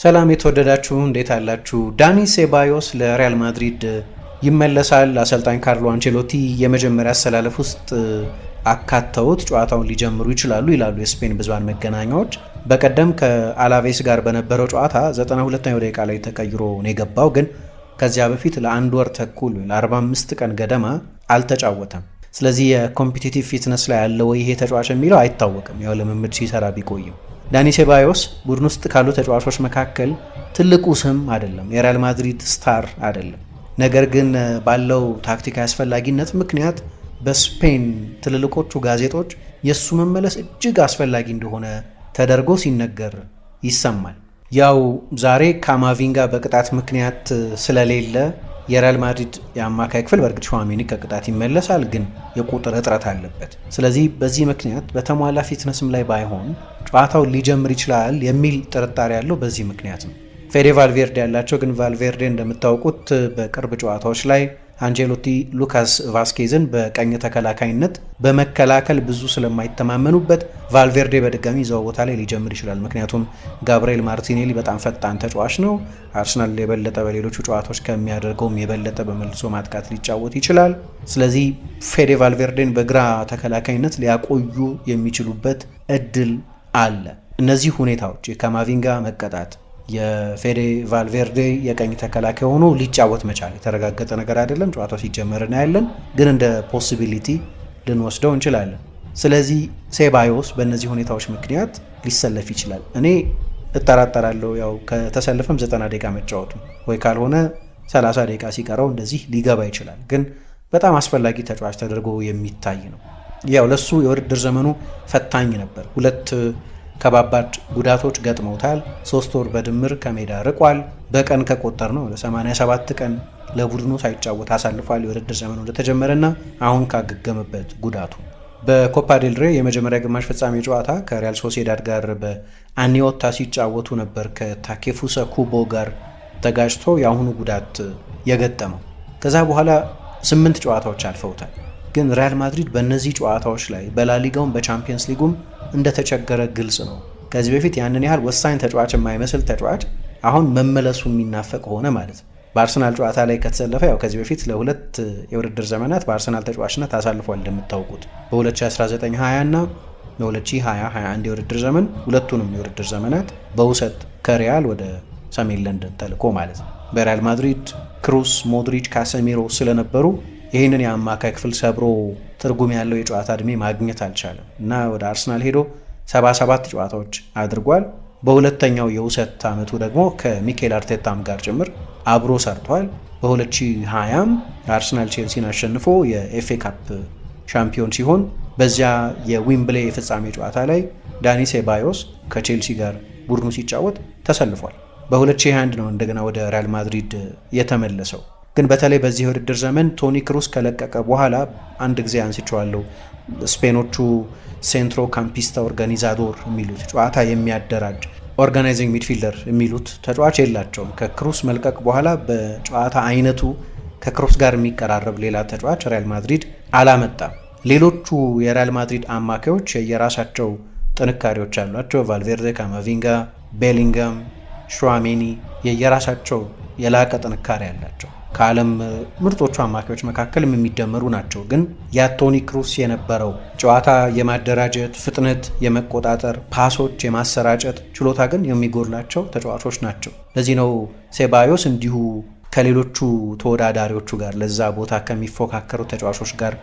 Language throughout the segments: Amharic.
ሰላም የተወደዳችሁ እንዴት አላችሁ? ዳኒ ሴባዮስ ለሪያል ማድሪድ ይመለሳል። አሰልጣኝ ካርሎ አንቼሎቲ የመጀመሪያ አሰላለፍ ውስጥ አካተውት ጨዋታውን ሊጀምሩ ይችላሉ ይላሉ የስፔን ብዙሃን መገናኛዎች። በቀደም ከአላቬስ ጋር በነበረው ጨዋታ 92ኛው ደቂቃ ላይ ተቀይሮ ነው የገባው። ግን ከዚያ በፊት ለአንድ ወር ተኩል ለ45 ቀን ገደማ አልተጫወተም። ስለዚህ የኮምፒቲቲቭ ፊትነስ ላይ ያለው ይሄ ተጫዋች የሚለው አይታወቅም። ያው ልምምድ ሲሰራ ቢቆይም ዳኒ ሴባዮስ ቡድን ውስጥ ካሉ ተጫዋቾች መካከል ትልቁ ስም አይደለም፣ የሪያል ማድሪድ ስታር አይደለም። ነገር ግን ባለው ታክቲካዊ አስፈላጊነት ምክንያት በስፔን ትልልቆቹ ጋዜጦች የእሱ መመለስ እጅግ አስፈላጊ እንደሆነ ተደርጎ ሲነገር ይሰማል። ያው ዛሬ ካማቪንጋ በቅጣት ምክንያት ስለሌለ የሪያል ማድሪድ የአማካይ ክፍል በእርግጥ ሹዋሜኒ ከቅጣት ይመለሳል፣ ግን የቁጥር እጥረት አለበት። ስለዚህ በዚህ ምክንያት በተሟላ ፊትነስም ላይ ባይሆን ጨዋታው ሊጀምር ይችላል የሚል ጥርጣሬ ያለው በዚህ ምክንያት ነው። ፌዴ ቫልቬርዴ ያላቸው ግን ቫልቬርዴ እንደምታውቁት በቅርብ ጨዋታዎች ላይ አንቼሎቲ ሉካስ ቫስኬዝን በቀኝ ተከላካይነት በመከላከል ብዙ ስለማይተማመኑበት ቫልቬርዴ በድጋሚ እዛው ቦታ ላይ ሊጀምር ይችላል። ምክንያቱም ጋብርኤል ማርቲኔሊ በጣም ፈጣን ተጫዋች ነው። አርሰናል የበለጠ በሌሎቹ ጨዋታዎች ከሚያደርገውም የበለጠ በመልሶ ማጥቃት ሊጫወት ይችላል። ስለዚህ ፌዴ ቫልቬርዴን በግራ ተከላካይነት ሊያቆዩ የሚችሉበት እድል አለ። እነዚህ ሁኔታዎች የካማቪንጋ መቀጣት፣ የፌዴ ቫልቬርዴ የቀኝ ተከላካይ ሆኖ ሊጫወት መቻል የተረጋገጠ ነገር አይደለም። ጨዋታው ሲጀመር እናያለን፣ ግን እንደ ፖሲቢሊቲ ልንወስደው እንችላለን። ስለዚህ ሴባዮስ በእነዚህ ሁኔታዎች ምክንያት ሊሰለፍ ይችላል። እኔ እጠራጠራለሁ። ያው ከተሰለፈም 90 ደቂቃ መጫወቱ ወይ ካልሆነ 30 ደቂቃ ሲቀረው እንደዚህ ሊገባ ይችላል። ግን በጣም አስፈላጊ ተጫዋች ተደርጎ የሚታይ ነው። ያው ለሱ የውድድር ዘመኑ ፈታኝ ነበር። ሁለት ከባባድ ጉዳቶች ገጥመውታል። 3 ወር በድምር ከሜዳ ርቋል። በቀን ከቆጠር ነው 87 ቀን ለቡድኑ ሳይጫወት አሳልፏል። የውድድር ዘመኑ እንደተጀመረና አሁን ካገገመበት ጉዳቱ በኮፓ ዴል ሬ የመጀመሪያ ግማሽ ፍጻሜ ጨዋታ ከሪያል ሶሲዳድ ጋር በአኒዮታ ሲጫወቱ ነበር ከታኬፉሰ ኩቦ ጋር ተጋጭቶ የአሁኑ ጉዳት የገጠመው። ከዛ በኋላ 8 ጨዋታዎች አልፈውታል። ግን ሪያል ማድሪድ በእነዚህ ጨዋታዎች ላይ በላሊጋውም በቻምፒየንስ ሊጉም እንደተቸገረ ግልጽ ነው። ከዚህ በፊት ያንን ያህል ወሳኝ ተጫዋች የማይመስል ተጫዋች አሁን መመለሱ የሚናፈቅ ሆነ ማለት ነው። በአርሰናል ጨዋታ ላይ ከተሰለፈ ያው ከዚህ በፊት ለሁለት የውድድር ዘመናት በአርሰናል ተጫዋችነት አሳልፏል። እንደምታውቁት በ2019/20 እና በ2020/21 የውድድር ዘመን ሁለቱንም የውድድር ዘመናት በውሰት ከሪያል ወደ ሰሜን ለንደን ተልኮ ማለት ነው። በሪያል ማድሪድ ክሩስ፣ ሞድሪች፣ ካሰሚሮ ስለነበሩ ይህንን የአማካይ ክፍል ሰብሮ ትርጉም ያለው የጨዋታ ዕድሜ ማግኘት አልቻለም እና ወደ አርሰናል ሄዶ 77 ጨዋታዎች አድርጓል። በሁለተኛው የውሰት ዓመቱ ደግሞ ከሚኬል አርቴታም ጋር ጭምር አብሮ ሰርቷል። በ2020 አርሰናል ቼልሲን አሸንፎ የኤፍኤ ካፕ ሻምፒዮን ሲሆን በዚያ የዊምብሌ የፍጻሜ ጨዋታ ላይ ዳኒ ሴባዮስ ከቼልሲ ጋር ቡድኑ ሲጫወት ተሰልፏል። በ2021 ነው እንደገና ወደ ሪያል ማድሪድ የተመለሰው። ግን በተለይ በዚህ የውድድር ዘመን ቶኒ ክሩስ ከለቀቀ በኋላ አንድ ጊዜ አንስቼዋለሁ። ስፔኖቹ ሴንትሮ ካምፒስታ ኦርጋኒዛዶር የሚሉት ጨዋታ የሚያደራጅ ኦርጋናይዚንግ ሚድፊልደር የሚሉት ተጫዋች የላቸውም። ከክሩስ መልቀቅ በኋላ በጨዋታ አይነቱ ከክሩስ ጋር የሚቀራረብ ሌላ ተጫዋች ሪያል ማድሪድ አላመጣም። ሌሎቹ የሪያል ማድሪድ አማካዮች የራሳቸው ጥንካሬዎች አሏቸው። ቫልቬርዴ፣ ካማቪንጋ፣ ቤሊንጋም፣ ሹዋሜኒ የራሳቸው የላቀ ጥንካሬ አላቸው። ከዓለም ምርጦቹ አማካዮች መካከልም የሚደመሩ ናቸው። ግን ያ ቶኒ ክሩስ የነበረው ጨዋታ የማደራጀት ፍጥነት፣ የመቆጣጠር ፓሶች፣ የማሰራጨት ችሎታ ግን የሚጎድላቸው ተጫዋቾች ናቸው። ለዚህ ነው ሴባዮስ እንዲሁ ከሌሎቹ ተወዳዳሪዎቹ ጋር ለዛ ቦታ ከሚፎካከሩ ተጫዋቾች ጋር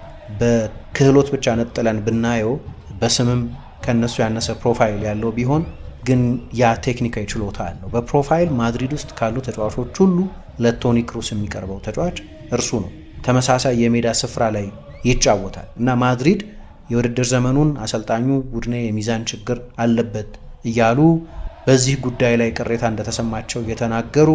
በክህሎት ብቻ ነጥለን ብናየው በስምም ከነሱ ያነሰ ፕሮፋይል ያለው ቢሆን ግን ያ ቴክኒካዊ ችሎታ አለው። በፕሮፋይል ማድሪድ ውስጥ ካሉ ተጫዋቾች ሁሉ ለቶኒ ክሩስ የሚቀርበው ተጫዋች እርሱ ነው። ተመሳሳይ የሜዳ ስፍራ ላይ ይጫወታል እና ማድሪድ የውድድር ዘመኑን አሰልጣኙ ቡድኔ የሚዛን ችግር አለበት እያሉ በዚህ ጉዳይ ላይ ቅሬታ እንደተሰማቸው እየተናገሩ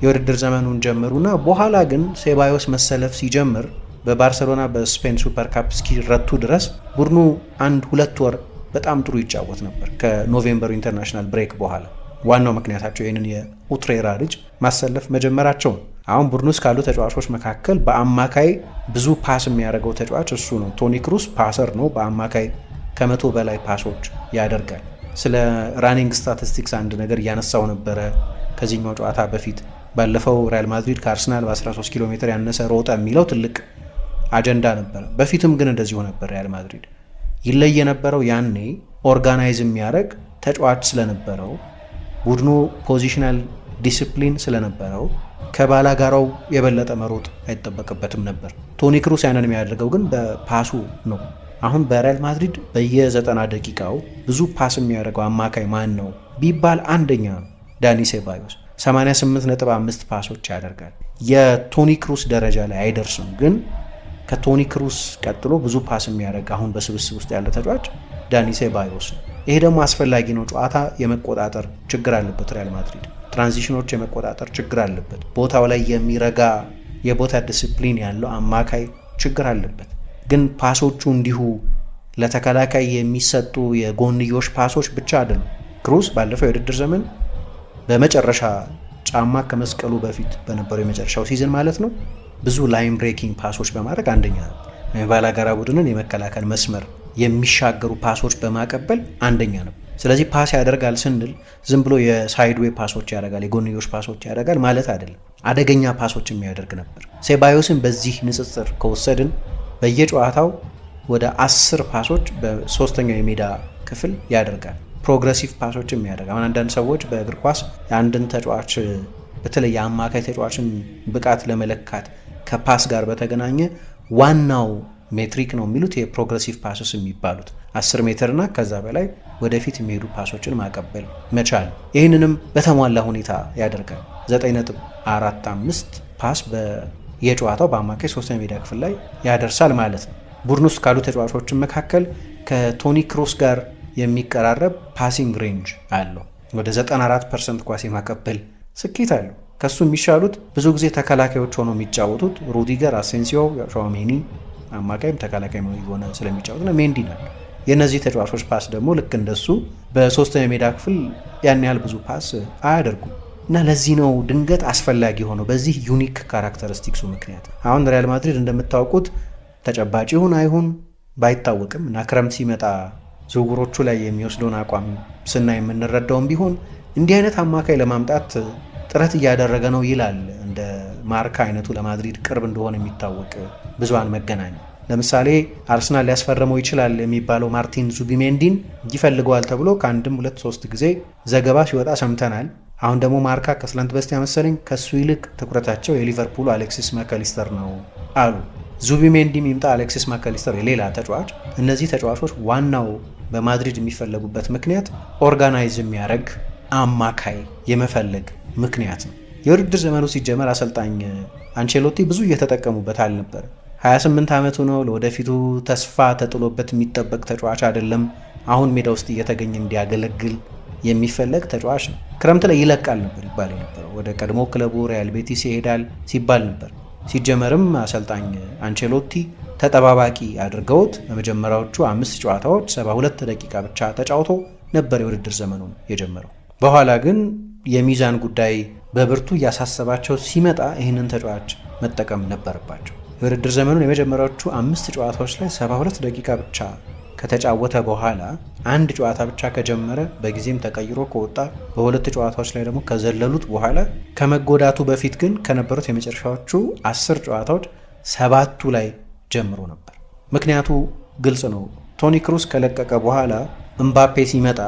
የውድድር ዘመኑን ጀመሩና በኋላ ግን ሴባዮስ መሰለፍ ሲጀምር በባርሰሎና በስፔን ሱፐር ካፕ እስኪረቱ ድረስ ቡድኑ 1-2 ወር በጣም ጥሩ ይጫወት ነበር ከኖቬምበሩ ኢንተርናሽናል ብሬክ በኋላ። ዋናው ምክንያታቸው ይህንን የኡትሬራ ልጅ ማሰለፍ መጀመራቸው ነው። አሁን ቡድኑ ውስጥ ካሉ ተጫዋቾች መካከል በአማካይ ብዙ ፓስ የሚያደርገው ተጫዋች እሱ ነው። ቶኒ ክሩስ ፓሰር ነው። በአማካይ ከ100 በላይ ፓሶች ያደርጋል። ስለ ራኒንግ ስታቲስቲክስ አንድ ነገር እያነሳው ነበረ። ከዚህኛው ጨዋታ በፊት ባለፈው ሪያል ማድሪድ ከአርሰናል በ13 ኪሎ ሜትር ያነሰ ሮጠ የሚለው ትልቅ አጀንዳ ነበረ። በፊትም ግን እንደዚሁ ነበር። ሪያል ማድሪድ ይለይ የነበረው ያኔ ኦርጋናይዝ የሚያደርግ ተጫዋች ስለነበረው፣ ቡድኑ ፖዚሽናል ዲሲፕሊን ስለነበረው ከባላጋራው የበለጠ መሮጥ አይጠበቅበትም ነበር። ቶኒ ክሩስ ያንን የሚያደርገው ግን በፓሱ ነው። አሁን በሪያል ማድሪድ በየ90 ደቂቃው ብዙ ፓስ የሚያደርገው አማካይ ማን ነው ቢባል አንደኛ ነው ዳኒ ሴባዮስ። 88.5 ፓሶች ያደርጋል። የቶኒ ክሩስ ደረጃ ላይ አይደርስም፣ ግን ከቶኒ ክሩስ ቀጥሎ ብዙ ፓስ የሚያደርግ አሁን በስብስብ ውስጥ ያለ ተጫዋች ዳኒ ሴባዮስ ነው። ይሄ ደግሞ አስፈላጊ ነው። ጨዋታ የመቆጣጠር ችግር አለበት ሪያል ማድሪድ፣ ትራንዚሽኖች የመቆጣጠር ችግር አለበት። ቦታው ላይ የሚረጋ የቦታ ዲስፕሊን ያለው አማካይ ችግር አለበት። ግን ፓሶቹ እንዲሁ ለተከላካይ የሚሰጡ የጎንዮሽ ፓሶች ብቻ አይደሉም። ክሩስ ባለፈው የውድድር ዘመን በመጨረሻ ጫማ ከመስቀሉ በፊት በነበረው የመጨረሻው ሲዝን ማለት ነው ብዙ ላይን ብሬኪንግ ፓሶች በማድረግ አንደኛ ነው። የባላጋራ ቡድንን የመከላከል መስመር የሚሻገሩ ፓሶች በማቀበል አንደኛ ነው። ስለዚህ ፓስ ያደርጋል ስንል ዝም ብሎ የሳይድዌይ ፓሶች ያደርጋል፣ የጎንዮሽ ፓሶች ያደርጋል ማለት አይደለም። አደገኛ ፓሶች የሚያደርግ ነበር። ሴባዮስን በዚህ ንጽጽር ከወሰድን በየጨዋታው ወደ 10 ፓሶች በሶስተኛው የሜዳ ክፍል ያደርጋል። ፕሮግረሲቭ ፓሶችም ያደርጋል። አሁን አንዳንድ ሰዎች በእግር ኳስ የአንድን ተጫዋች በተለይ የአማካይ ተጫዋችን ብቃት ለመለካት ከፓስ ጋር በተገናኘ ዋናው ሜትሪክ ነው የሚሉት የፕሮግረሲቭ ፓሶች የሚባሉት 10 ሜትር እና ከዛ በላይ ወደፊት የሚሄዱ ፓሶችን ማቀበል መቻል። ይህንንም በተሟላ ሁኔታ ያደርጋል። 9.45 ፓስ የጨዋታው በአማካይ ሶስተኛ ሜዳ ክፍል ላይ ያደርሳል ማለት ነው። ቡድን ውስጥ ካሉ ተጫዋቾችን መካከል ከቶኒ ክሩስ ጋር የሚቀራረብ ፓሲንግ ሬንጅ አለው። ወደ 94% ኳስ የማቀበል ስኬት አለው። ከሱ የሚሻሉት ብዙ ጊዜ ተከላካዮች ሆነው የሚጫወቱት ሩዲገር፣ አሴንሲዮ፣ ሻውሜኒ አማካይም ተከላካይ ሆነ ስለሚጫወቱና ሜንዲ ናቸው። የእነዚህ ተጫዋቾች ፓስ ደግሞ ልክ እንደሱ በሶስተኛ ሜዳ ክፍል ያን ያህል ብዙ ፓስ አያደርጉም እና ለዚህ ነው ድንገት አስፈላጊ ሆነው በዚህ ዩኒክ ካራክተሪስቲክሱ ምክንያት። አሁን ሪያል ማድሪድ እንደምታውቁት ተጨባጭ ይሁን አይሁን ባይታወቅም እና ክረምት ሲመጣ ዝውውሮቹ ላይ የሚወስደውን አቋም ስናይ የምንረዳውም ቢሆን እንዲህ አይነት አማካይ ለማምጣት ጥረት እያደረገ ነው ይላል። እንደ ማርካ አይነቱ ለማድሪድ ቅርብ እንደሆነ የሚታወቅ ብዙሃን መገናኛ ለምሳሌ አርሰናል ሊያስፈርመው ይችላል የሚባለው ማርቲን ዙቢሜንዲን ይፈልገዋል ተብሎ ከአንድም 2-3 ጊዜ ዘገባ ሲወጣ ሰምተናል። አሁን ደግሞ ማርካ ከትላንት በስቲያ መሰለኝ ከሱ ይልቅ ትኩረታቸው የሊቨርፑሉ አሌክሲስ ማካሊስተር ነው አሉ። ዙቢሜንዲ ይምጣ አሌክሲስ ማካሊስተር የሌላ ተጫዋች፣ እነዚህ ተጫዋቾች ዋናው በማድሪድ የሚፈለጉበት ምክንያት ኦርጋናይዝ የሚያደርግ አማካይ የመፈለግ ምክንያት ነው። የውድድር ዘመኑ ሲጀመር አሰልጣኝ አንቼሎቲ ብዙ እየተጠቀሙበት አልነበር። 28 ዓመቱ ነው። ለወደፊቱ ተስፋ ተጥሎበት የሚጠበቅ ተጫዋች አይደለም። አሁን ሜዳ ውስጥ እየተገኘ እንዲያገለግል የሚፈለግ ተጫዋች ነው። ክረምት ላይ ይለቃል ነበር ይባል የነበረው፣ ወደ ቀድሞ ክለቡ ሪያል ቤቲስ ይሄዳል ሲባል ነበር። ሲጀመርም አሰልጣኝ አንቼሎቲ ተጠባባቂ አድርገውት በመጀመሪያዎቹ 5 ጨዋታዎች 72 ደቂቃ ብቻ ተጫውቶ ነበር የውድድር ዘመኑን የጀመረው። በኋላ ግን የሚዛን ጉዳይ በብርቱ እያሳሰባቸው ሲመጣ ይህንን ተጫዋች መጠቀም ነበረባቸው። የውድድር ዘመኑን የመጀመሪያዎቹ 5 ጨዋታዎች ላይ 72 ደቂቃ ብቻ ከተጫወተ በኋላ አንድ ጨዋታ ብቻ ከጀመረ በጊዜም ተቀይሮ ከወጣ በሁለት ጨዋታዎች ላይ ደግሞ ከዘለሉት በኋላ ከመጎዳቱ በፊት ግን ከነበሩት የመጨረሻዎቹ 10 ጨዋታዎች 7ቱ ላይ ጀምሮ ነበር። ምክንያቱ ግልጽ ነው። ቶኒ ክሩስ ከለቀቀ በኋላ እምባፔ ሲመጣ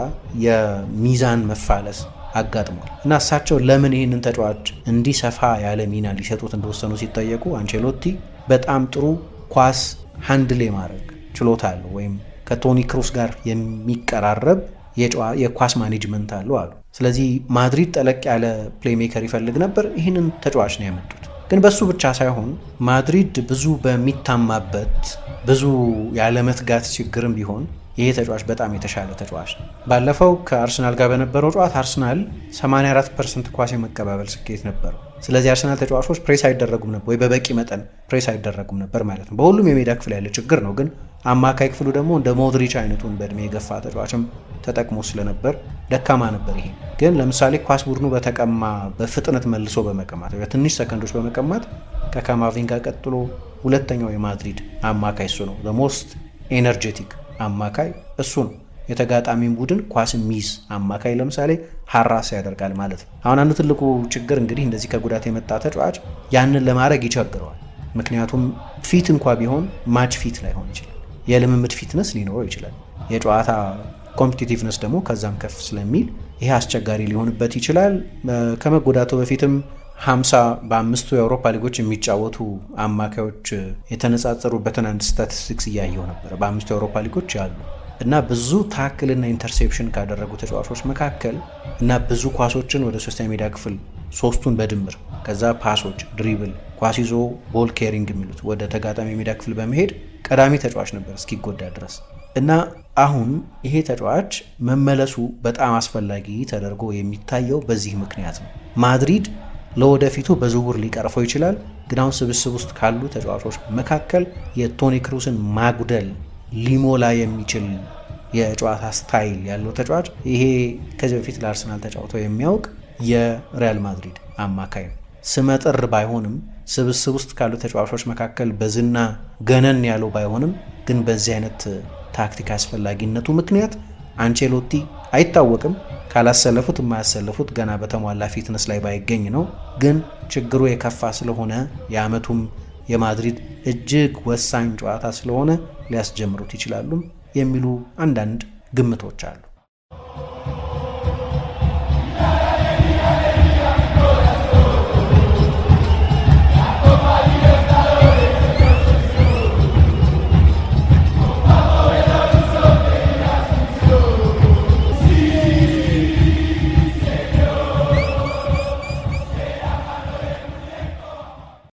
የሚዛን መፋለስ አጋጥሟል እና እሳቸው ለምን ይህንን ተጫዋች እንዲህ ሰፋ ያለ ሚና ሊሰጡት እንደወሰኑ ሲጠየቁ አንቼሎቲ በጣም ጥሩ ኳስ ሃንድል የማድረግ ችሎታ አለው ወይም ከቶኒ ክሩስ ጋር የሚቀራረብ የኳስ ማኔጅመንት አለው አሉ። ስለዚህ ማድሪድ ጠለቅ ያለ ፕሌይሜከር ይፈልግ ነበር። ይህንን ተጫዋች ነው ያመጡት። ግን በሱ ብቻ ሳይሆን ማድሪድ ብዙ በሚታማበት ብዙ ያለመትጋት ችግርም ቢሆን ይሄ ተጫዋች በጣም የተሻለ ተጫዋች ነው። ባለፈው ከአርሰናል ጋር በነበረው ጨዋታ አርሰናል 84% ኳስ የመቀባበል ስኬት ነበረው። ስለዚህ አርሰናል ተጫዋቾች ፕሬስ አይደረጉም ነበር ወይ በበቂ መጠን ፕሬስ አይደረጉም ነበር ማለት ነው። በሁሉም የሜዳ ክፍል ያለ ችግር ነው። ግን አማካይ ክፍሉ ደግሞ እንደ ሞድሪች አይነቱን በእድሜ የገፋ ተጫዋችም ተጠቅሞ ስለነበር ደካማ ነበር። ይሄ ግን ለምሳሌ ኳስ ቡድኑ በተቀማ በፍጥነት መልሶ በመቀማት በትንሽ ሰከንዶች በመቀማት ከካማቪንጋ ቀጥሎ ሁለተኛው የማድሪድ አማካይ እሱ ነው። ሞስት ኤነርጄቲክ አማካይ እሱ ነው። የተጋጣሚን ቡድን ኳስ ሚዝ አማካይ ለምሳሌ ሀራስ ያደርጋል ማለት ነው። አሁን አንዱ ትልቁ ችግር እንግዲህ እንደዚህ ከጉዳት የመጣ ተጫዋች ያንን ለማድረግ ይቸግረዋል። ምክንያቱም ፊት እንኳ ቢሆን ማች ፊት ላይሆን ይችላል። የልምምድ ፊትነስ ሊኖረው ይችላል። የጨዋታ ኮምፒቲቲቭነስ ደግሞ ከዛም ከፍ ስለሚል ይሄ አስቸጋሪ ሊሆንበት ይችላል። ከመጎዳቱ በፊትም 50 በአምስቱ የአውሮፓ ሊጎች የሚጫወቱ አማካዮች የተነጻጸሩበትን አንድ ስታቲስቲክስ እያየው ነበር። በአምስቱ የአውሮፓ ሊጎች ያሉ እና ብዙ ታክልና ኢንተርሴፕሽን ካደረጉ ተጫዋቾች መካከል እና ብዙ ኳሶችን ወደ ሶስተኛ ሜዳ ክፍል ሶስቱን በድምር ከዛ ፓሶች፣ ድሪብል፣ ኳስ ይዞ ቦል ኬሪንግ የሚሉት ወደ ተጋጣሚ ሜዳ ክፍል በመሄድ ቀዳሚ ተጫዋች ነበር እስኪጎዳ ድረስ እና አሁን ይሄ ተጫዋች መመለሱ በጣም አስፈላጊ ተደርጎ የሚታየው በዚህ ምክንያት ነው። ማድሪድ ለወደፊቱ በዝውውር ሊቀርፈው ይችላል፣ ግን አሁን ስብስብ ውስጥ ካሉ ተጫዋቾች መካከል የቶኒ ክሩስን ማጉደል ሊሞላ የሚችል የጨዋታ ስታይል ያለው ተጫዋች ይሄ ከዚህ በፊት ለአርሰናል ተጫውቶ የሚያውቅ የሪያል ማድሪድ አማካይ ነው። ስመጥር ባይሆንም ስብስብ ውስጥ ካሉ ተጫዋቾች መካከል በዝና ገነን ያለው ባይሆንም ግን በዚህ አይነት ታክቲክ አስፈላጊነቱ ምክንያት አንቼሎቲ አይታወቅም ካላሰለፉት የማያሰለፉት ገና በተሟላ ፊትነስ ላይ ባይገኝ ነው። ግን ችግሩ የከፋ ስለሆነ የአመቱም የማድሪድ እጅግ ወሳኝ ጨዋታ ስለሆነ ሊያስጀምሩት ይችላሉ የሚሉ አንዳንድ ግምቶች አሉ።